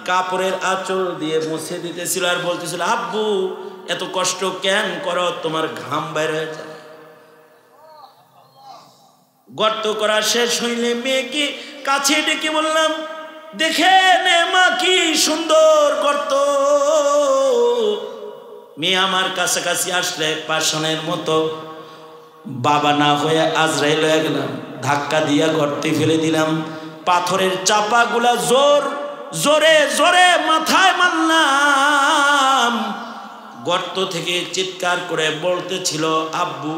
কাপড়ের আঁচল দিয়ে মুছে দিতেছিল, আর বলতেছিল, আব্বু এত কষ্ট কেন করো, তোমার ঘাম বাইর হয়ে যায়। গর্ত করা শেষ হইলে মেয়েকে কাছে ডেকে বললাম, দেখে নে মা কি সুন্দর গর্ত। মেয়ে আমার কাছাকাছি আসলে পাষাণের মতো বাবা না হয়ে আজরাইল হয়ে গেলাম, ধাক্কা দিয়া গর্তে ফেলে দিলাম। পাথরের চাপাগুলা জোরে জোরে মাথায় মারলাম। গর্ত থেকে চিৎকার করে বলতেছিল, আব্বু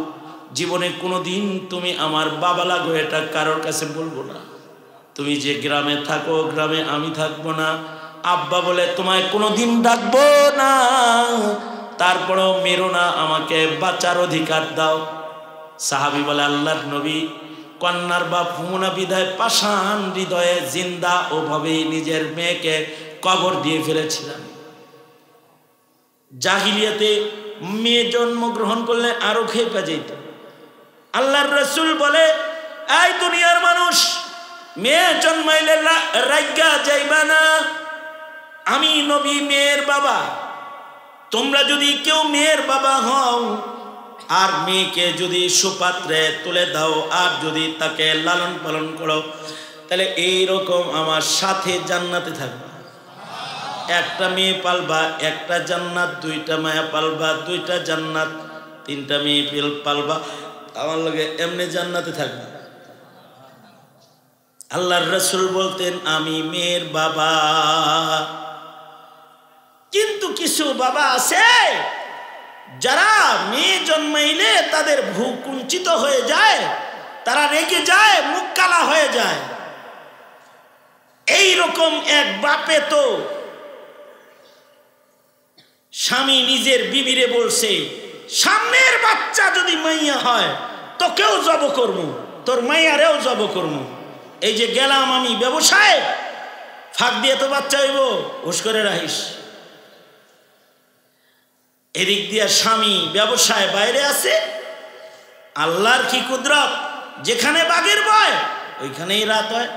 জীবনে কোনোদিন তুমি আমার বাবা লাগো, এটা কারোর কাছে বলবো না। তুমি যে গ্রামে থাকো, গ্রামে আমি থাকবো না। আব্বা বলে তোমায় কোনোদিন ডাকবো না, তারপরেও মেরো না, আমাকে বাঁচার অধিকার দাও। সাহাবী বলে, আল্লাহর নবী কন্যার বাপ হুমনা বিদায় পাষাণ হৃদয়ে জিন্দা ওভাবেই নিজের মেয়েকে কবর দিয়ে ফেলেছিলাম। জাহিলিয়াতে মেয়ে জন্মগ্রহণ করলে আরো খেপে যেত। আল্লাহর রাসূল বলে, এই দুনিয়ার মানুষ, মেয়ে জন্মাইলে রাইগা যাইবা না, আমি নবী মেয়ের বাবা। তোমরা যদি কেউ মেয়ের বাবা হও আর মেয়েকে যদি সুপাত্রে তুলে দাও আর যদি তাকে লালন পালন করো, তাহলে এইরকম আমার সাথে জান্নাতে থাকবে। একটা মেয়ে পালবা, একটা জান্নাত, দুইটা মায়া পালবা, দুইটা জান্নাত, তিনটা মেয়ে পালবা, আমার লগে এমনি জান্নাতে থাকবে। আল্লাহর রাসূল বলতেন আমি মেয়ের বাবা। কিন্তু কিছু বাবা আছে যারা মেয়ে জন্মাইলে তাদের ভ্রু কুঞ্চিত হয়ে যায়, তারা রেগে যায়, মুখ কালা হয়ে যায়। এই রকম এক বাপে তো স্বামী নিজের বিবিরে বলছে, সামনের বাচ্চা যদি মাইয়া হয় তোকেও জব করবো, তোর মাইয়ারেও জব করবো। এই যে গেলাম আমি ব্যবসায়, ফাঁক দিয়ে তো বাচ্চা হইব, হুশ করে রাখিস। এদিক দিয়া স্বামী ব্যবসায় বাইরে আছে। আল্লাহর কি কুদরত, যেখানে বাঘের ভয় ওইখানেই রাত হয়।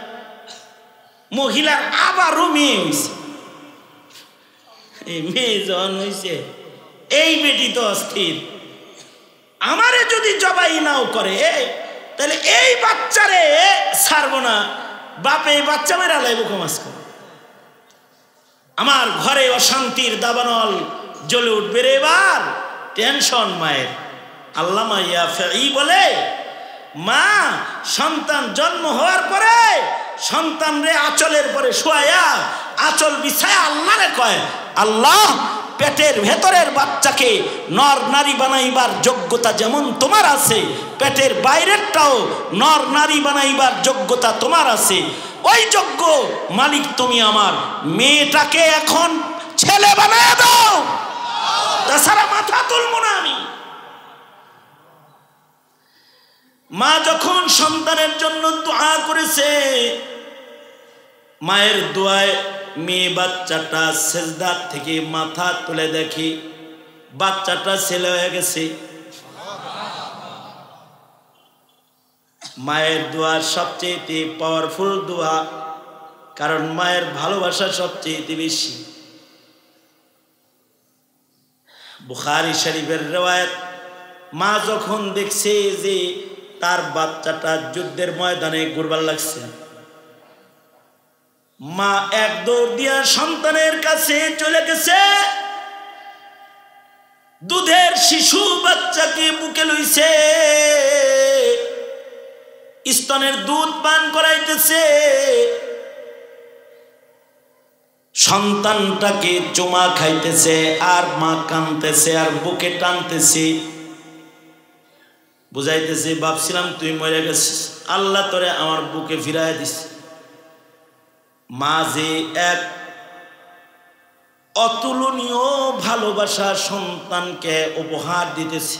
মহিলার আবারও মেয়ে হয়েছে। এই মেয়ে যখন হয়েছে, এই বেটি তো অস্থির, আমারে যদি জবাই নাও করে তাহলে এই বাচ্চারে ছাড়বো না, বাপে এই বাচ্চা মেরা লাইব কমাস করে। আমার ঘরে অশান্তির দাবানল জ্বলে উঠবে রে। এবার টেনশন মায়ের। আল্লামা ইয়াফঈ বলে, মা সন্তান জন্ম হওয়ার পরে সন্তান রে আঁচলের পরে শোয়া, আঁচল বিছায়া আল্লাহরে কয়, আল্লাহ পেটের ভেতরের বাচ্চাকে নর নারী বানাইবার যোগ্যতা যেমন তোমার আছে, পেটের বাইরেরটাও নর নারী বানাইবার যোগ্যতা তোমার আছে। ওই যোগ্য মালিক তুমি আমার মেয়েটাকে এখন ছেলে বানায় দাও, তাছাড়া মাথা তুলবো না আমি। মা যখন সন্তানের জন্য দোয়া করেছে, মায়ের দোয়ায় মেয়ে বাচ্চাটা সেজদার থেকে মাথা তুলে দেখি বাচ্চাটা ছেলে হয়ে গেছে। মায়ের দোয়া সবচেয়ে পাওয়ারফুল দোয়া, কারণ মায়ের ভালোবাসা সবচেয়ে বেশি। বুখারী শরীফের রিওয়ায়াত, মা যখন দেখছে যে তার বাচ্চাটা যুদ্ধের ময়দানে ঘুরবার লাগছে, মা এক দৌড় দিয়া সন্তানের কাছে চলে গেছে, দুধের শিশু বাচ্চাকে বুকে লইছে, স্তনের দুধ পান করাইতেছে, সন্তানটাকে চুমা খাইতেছে, আর মা কাঁদতেছে আর বুকে টানতেছে, বুঝাইতেছে ভাবছিলাম তুই মরে গেছিস, আল্লাহ তোরে আমার বুকে ফিরাইয়া দিছে। মা যে এক অতুলনীয় ভালোবাসা সন্তানকে উপহার দিতেছে,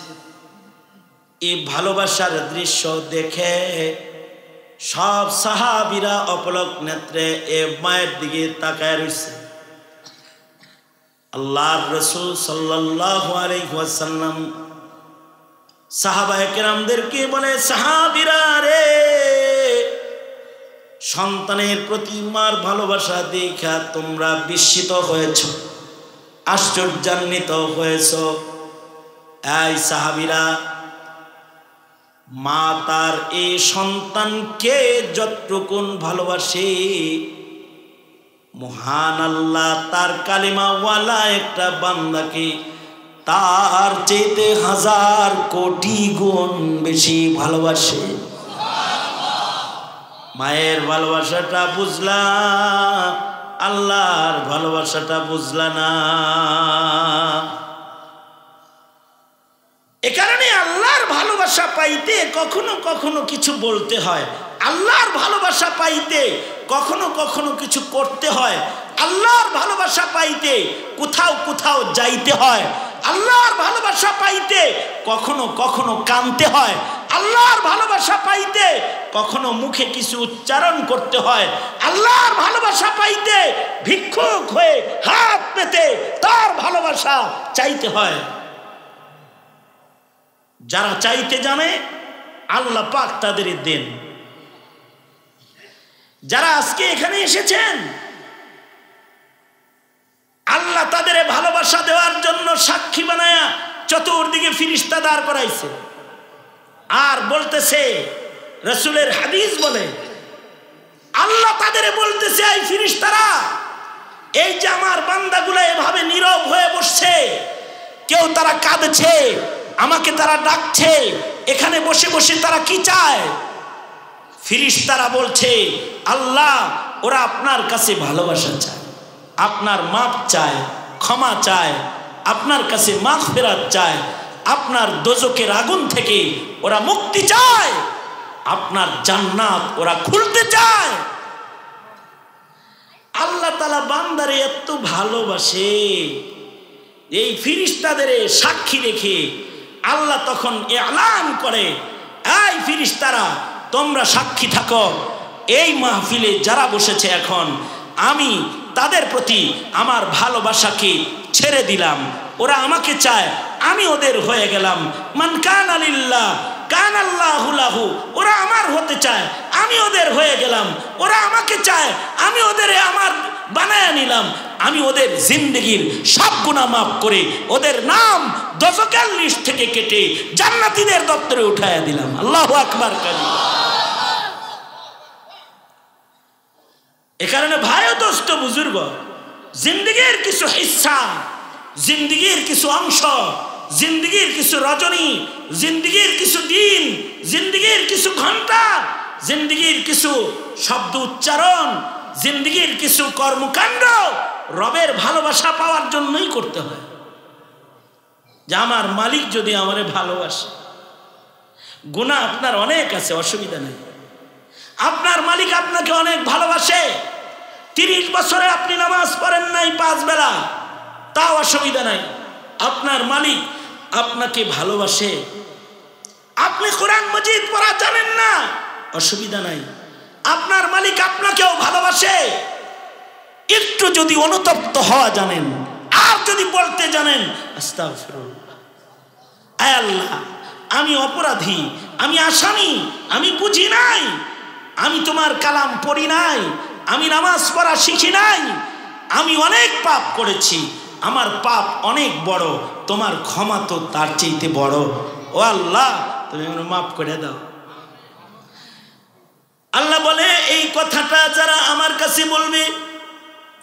এই ভালোবাসার দৃশ্য দেখে সব সাহাবীরা অপলক নেত্রে এ মায়ের দিকে তাকায় রয়েছে। আল্লাহর রাসূল সাল্লাল্লাহু আলাইহি ওয়াসাল্লাম সাহাবায়ে কেরামদেরকে বলে, সাহাবীরা রে, সন্তানের প্রতি মার ভালোবাসা দেখা তোমরা বিস্মিত হয়েছ, আশ্চর্যান্বিত হয়েছ। এই সাহাবীরা, মা তার এই সন্তানকে যতটুকুন ভালোবাসে, মহান আল্লাহ তার কালিমাওয়ালা একটা বান্দাকে তার চেয়ে 1000 কোটি গুণ বেশি ভালোবাসে। মায়ের ভালোবাসাটা বুঝলা, আল্লাহর ভালোবাসাটা বুঝলা না। এ কারণে আল্লাহর ভালোবাসা পাইতে কখনো কখনো কিছু বলতে হয়, আল্লাহর ভালোবাসা পাইতে কখনো কখনো কিছু করতে হয়, আল্লাহর ভালোবাসা পাইতে কোথাও কোথাও যাইতে হয়, আল্লাহর ভালোবাসা পাইতে কখনো কখনো কাঁদতে হয়, আল্লাহর ভালোবাসা পাইতে কখনো মুখে কিছু উচ্চারণ করতে হয়, আল্লাহর ভালোবাসা পাইতে ভিক্ষুক হয়ে হাত পেতে তার ভালোবাসা চাইতে হয়। যারা চাইতে জানে আল্লাহ পাক তাদের দেন। যারা আজকে এখানে এসেছেন, আল্লাহ তাদের ভালোবাসা দেওয়ার জন্য সাক্ষী বানায়া চতুর্দিকে ফিরিস্তা দাঁড় করাইছে, আর বলতেছে, রাসূলের হাদিস বলে, আল্লাহ তাদের বলতেছে, এই ফিরিস্তারা, এই যে আমার বান্দাগুলো এভাবে নীরব হয়ে বসছে, কেউ তারা কাঁদছে, আমাকে তারা ডাকছে, এখানে বসে বসে তারা কি চায়? ফিরিস্তারা বলছে, আল্লাহ ওরা আপনার কাছে ভালোবাসা চায়, আপনার মাপ চায়, ক্ষমা চায়, আপনার কাছে মাগফিরাত চায়, আপনার দোজখের আগুন থেকে ওরা মুক্তি চায়, আপনার জান্নাত ওরা খুলতে চায়। আল্লাহ তাআলা বান্দারে এত ভালোবাসে, এই ফিরিস্তাদের সাক্ষী রেখে আল্লাহ তখন এলান করে, এই ফিরিস্তারা তোমরা সাক্ষী থাকো, এই মাহফিলে যারা বসেছে এখন আমি তাদের প্রতি আমার ভালোবাসাকে ছেড়ে দিলাম, ওরা আমাকে চায়, আমি ওদের হয়ে গেলাম। মান কানা লিল্লাহ কানাল্লাহু লাহু, ওরা আমার হতে চায়, আমি ওদের হয়ে গেলাম, ওরা আমাকে চায়, আমি ওদের আমার বানায় নিলাম, আমি ওদের জিন্দেগির সব গুনাহ মাফ করে ওদের নাম দোজখের লিস্ট থেকে কেটে জান্নাতীদের দপ্তরে উঠায়া দিলাম। আল্লাহু আকবার কারীম। এ কারণে ভাই ও দোস্ত বুজুর্গ, জিন্দেগির কিছু হিস্সা, জিন্দেগির কিছু অংশ, জিন্দেগির কিছু রজনী, জিন্দেগির কিছু দিন, জিন্দেগির কিছু ঘন্টা, জিন্দেগির কিছু শব্দ উচ্চারণ, জিন্দেগির কিছু কর্মকাণ্ড রবের ভালোবাসা পাওয়ার জন্যই করতে হয়। যে আমার মালিক যদি আমারে ভালোবাসে, গুনাহ আপনার অনেক আছে, অসুবিধা নেই, আপনার মালিক আপনাকে অনেক ভালোবাসে। 30 বছরে আপনি নামাজ পড়েন নাই 5 বেলা, তাও অসুবিধা নাই, আপনার মালিক আপনাকে ভালোবাসে। আপনি কোরআন মজিদ পড়া জানেন না, অসুবিধা নাই, আপনার মালিক আপনাকেও ভালোবাসে। একটু যদি অনুতপ্ত হওয়া জানেন আর যদি বলতে জানেন আস্তাগফিরুল্লাহ, আয় আল্লাহ আমি অপরাধী, আমি আসামি, আমি বুঝি নাই, আমি তোমার কালাম পড়ি নাই, আমি নামাজ পড়া শিখি নাই, আমি অনেক পাপ করেছি, আমার পাপ অনেক বড়, তোমার ক্ষমা তো তার চাইতে বড়, ও আল্লাহ তুমি আমার মাফ করে দাও। আল্লাহ বলে এই কথাটা যারা আমার কাছে বলবে,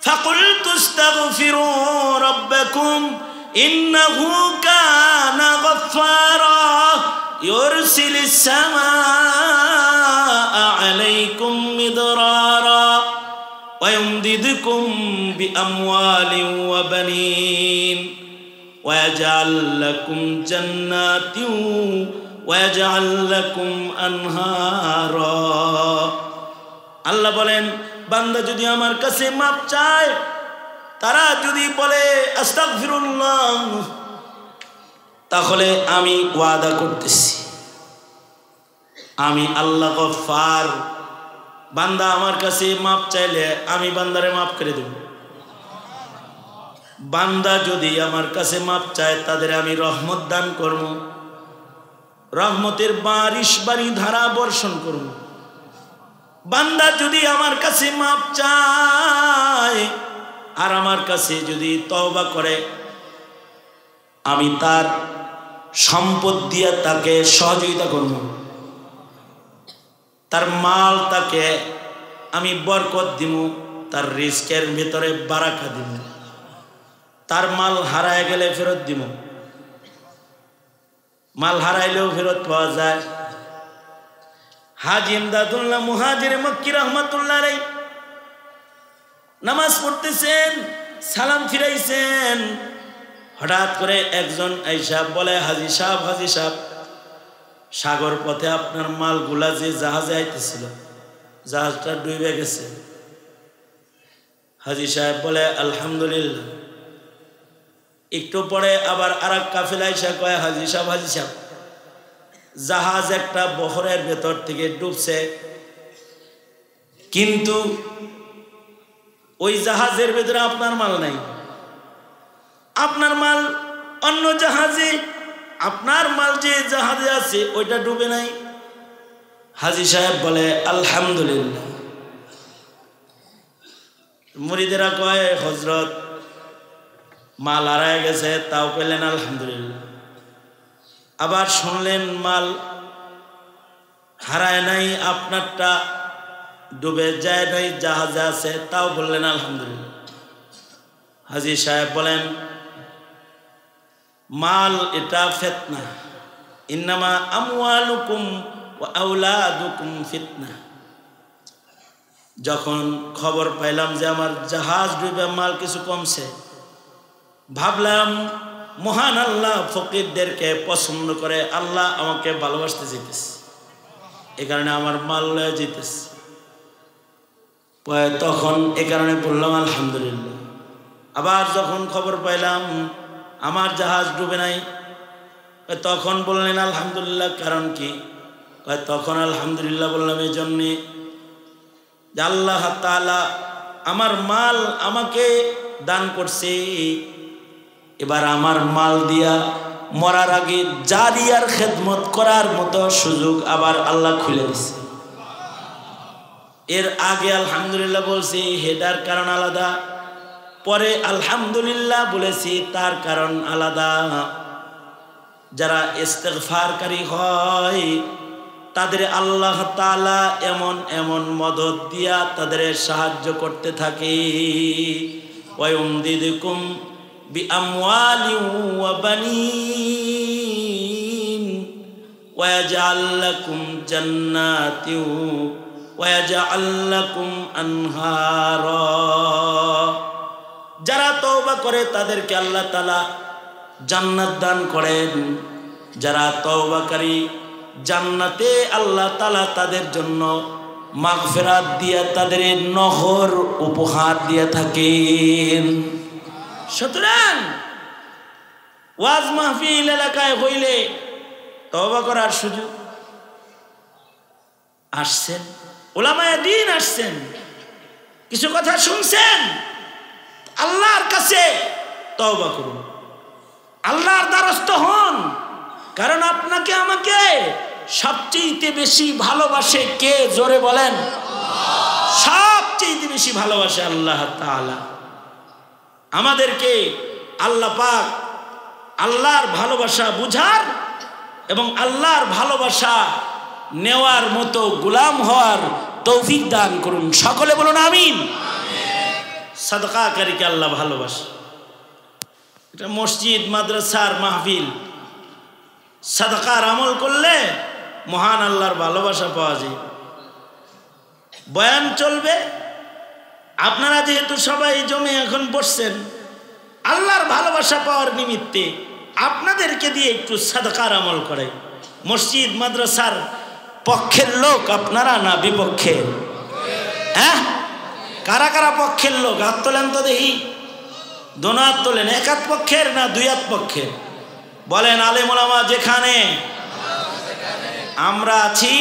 ফাকুলতু আস্তাগফিরু রাব্বাকুম ইন্নাহু কানা গাফফারা ইউরসিলিস সামাআ আলাইকুম মিদরারা ওয়া ইউমদিদকুম বিআমওয়ালিন ওয়া বানিন ওয়া ইয়াজআল লাকুম জান্নাতিন ওয়া ইয়াজআল লাকুম আনহারা। আল্লাহ বলেন বান্দা যদি আমার কাছে মাপ চায়, তারা যদি বলে আস্তাগফিরুল্লাহ, তাহলে আমি ওয়াদা করতেছি আমি আল্লাহ গফফার, বান্দা আমার কাছে মাপ চাইলে আমি বান্দারে মাফ করে দেব। বান্দা যদি আমার কাছে মাপ চায় তাদের আমি রহমত দান করব, রহমতের বারিশ বাড়ি ধারা বর্ষণ করব। বান্দা যদি আমার কাছে মাপ চায় আর আমার কাছে যদি তওবা করে, আমি তার সম্পদ দিয়ে তাকে সহযোগিতা করব, তার মাল তাকে আমি বরকত দিব, তার রিজকের ভিতরে বারাকা দিব, তার মাল হারায় গেলে ফেরত দিব, মাল হারাইলেও ফেরত পাওয়া যায়। হাজী ইমদাদুল্লাহ মুহাজির মক্কি রহমাতুল্লাহ আলাইহি নামাজ পড়তেছেন, সালাম ফিরাইছেন, হঠাৎ করে একজন আইসা বলে, হাজী সাহেব, হাজী সাহেব, সাগর পথে আপনার মালগুলা যে জাহাজে আইতেছিল জাহাজটা ডুবে গেছে। হাজী সাহেব বলে আলহামদুলিল্লাহ। একটু পরে আবার আরেক কাফেলা আইসা কয়, হাজী সাহেব, হাজী সাহেব, জাহাজ একটা বহরের ভেতর থেকে ডুবছে, কিন্তু ওই জাহাজের ভেতরে আপনার মাল নাই, আপনার মাল অন্য জাহাজে, আপনার মাল যে জাহাজে আছে ওইটা ডুবে নাই। হাজী সাহেব বলে আলহামদুলিল্লাহ। মুরিদেরা কয়, হযরত মাল হারায় গেছে, তাও পেলেন আলহামদুলিল্লাহ। আবার শুনলেন মাল হারায় নাই, আপনারটা ডুবে যায় নাই, জাহাজে আছে, তাও বললেন আলহামদুলিল্লাহ। হাজী সাহেব বলেন, মাল এটা ফিতনা, ইন্নামা আমওয়ালুকুম ওয়া আওলাদুকুম ফিতনা। যখন খবর পাইলাম যে আমার জাহাজ ডুবে মাল কিছু কমছে, ভাবলাম মহান আল্লাহ ফকিরদেরকে পছন্দ করে, আল্লাহ আমাকে ভালোবাসতে যেতেছে, এ কারণে আমার মাল লয়ে যেতেছে। তখন এ কারণে বললাম আলহামদুলিল্লাহ। আবার যখন খবর পাইলাম আমার জাহাজ ডুবে নাই, তখন বললেন আলহামদুলিল্লাহ। কারণ কি? তখন আলহামদুলিল্লাহ বললাম এই জন্যে যে আল্লাহ তাআলা আমার মাল আমাকে দান করছে, এবার আমার মাল দিয়া মরার আগে জারিয়ার খেদমত করার মতো সুযোগ আবার আল্লাহ খুলে দিছে। এর আগে আলহামদুলিল্লাহ বলছি, হেটার কারণ আলাদা, পরে আলহামদুলিল্লাহ বলেছি, তার কারণ আলাদা। যারা ইস্তেগফারকারী হয় তাদের আল্লাহ তাআলা এমন এমন মদদ দিয়া তাদের সাহায্য করতে থাকে। ওয়ায়ুমদিদকুম বিআমওয়ালিন ওয়া বানিন ওয়ায়াজআল লাকুম জান্নাতিন ওয়ায়াজআল লাকুম আনহারা। যারা তওবা করে তাদেরকে আল্লাহ তাআলা জান্নাত দান করেন। যারা তওবাকারী জান্নাতে আল্লাহ তাআলা তাদের জন্য মাগফিরাত দিয়া তাদের নহর উপহার দিয়া থাকেন। সুতরাং ওয়াজ মাহফিল এলাকায় হইলে তওবা করার সুযোগ আসছেন, উলামায়ে দ্বীন আসছেন, কিছু কথা শুনছেন, আল্লাহর কাছে তওবা করুন, আল্লাহর দ্বারস্থ হন। কারণ আপনাকে আমাকে সবচেয়ে বেশি ভালোবাসে কে? জোরে বলেন। সবচেয়ে বেশি ভালোবাসে আল্লাহ তাআলা। আমাদেরকে আল্লাহ পাক আল্লাহর ভালোবাসা বুঝার এবং আল্লাহর ভালোবাসা নেওয়ার মতো গোলাম হওয়ার তৌফিক দান করুন। সকলে বলুন আমিন। সাদকাকারীকে আল্লাহ ভালোবাসে। এটা মসজিদ মাদ্রাসার মাহফিল, সাদাকার আমল করলে মহান আল্লাহর ভালোবাসা পাওয়া যায়। বয়ান চলবে, আপনারা যেহেতু সবাই জমে এখন বসছেন আল্লাহর ভালোবাসা পাওয়ার নিমিত্তে, আপনাদেরকে দিয়ে একটু সাদাকার আমল করে। মসজিদ মাদ্রাসার পক্ষের লোক আপনারা না বিপক্ষের? হ্যাঁ, কারা কারা পক্ষের লোক? হাত তোলেন তো দেখি। দোনো হাত তোলেন। এক হাত পক্ষের না দুই হাত পক্ষের? বলেন। আলেম ওলামা যেখানে আমরা আছি